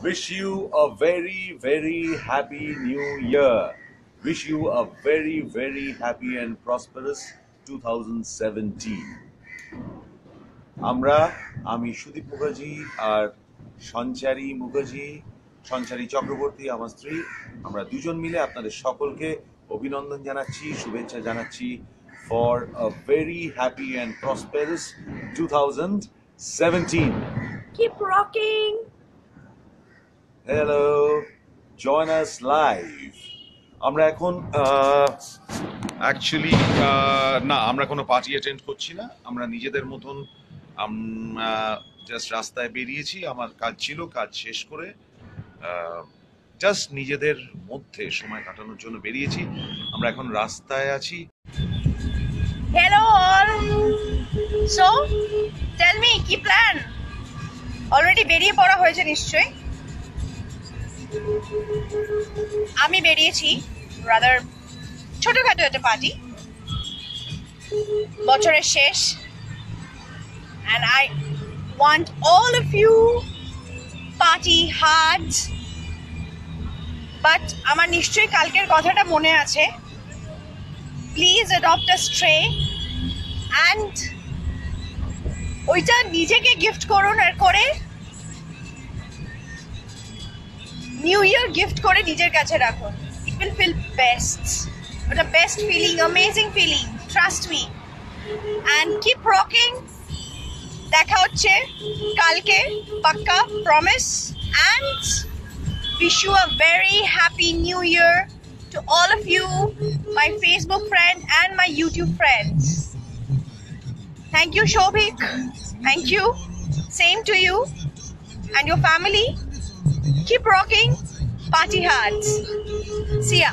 Wish you a very happy new year. Wish you a very happy and prosperous 2017. আমি সুদীপ মুখার্জি আর সঞ্চারী চক্রবর্তী আমার স্ত্রী, আমরা দুজন মিলে আপনাদের সকলকে অভিনন্দন জানাচ্ছি, শুভেচ্ছা জানাচ্ছি for a very happy and prosperous 2017. Keep rocking. Hello, join us live. আমরা এখন অ্যাকচুয়ালি না, আমরা কোনো পার্টি অ্যাটেন্ড করছি না, আমরা নিজেদের মতন জাস্ট রাস্তায় বেরিয়েছি। আমার কাজ ছিল, কাজ শেষ করে জাস্ট নিজেদের মধ্যে সময় কাটানোর জন্য বেরিয়েছি। আমরা এখন রাস্তায় আছি। Hello all. So, tell me, কি প্ল্যান? অলরেডি বেরিয়ে পড়া হয়েছে নিশ্চয়ই। আমি বেরিয়েছি রাদার ছোটখাটো একটা পার্টি, বছরের শেষ, and I want all of you party hard. But আমার নিশ্চয়ই কালকের কথাটা মনে আছে। Please adopt a stray and ওইটা নিজেকে গিফট করুন, আর করে নিউ ইয়ার গিফট করে নিজের কাছে রাখুন। It will feel best. What a best feeling, amazing feeling. Trust me. And keep rocking. দেখা হচ্ছে কালকে, পাক্কা, promise. And wish you a very happy new year to all of you, my Facebook friend and my YouTube friends. Thank you, Shobhik. Thank you. Same to you and your family. Keep rocking. Party hard. See ya.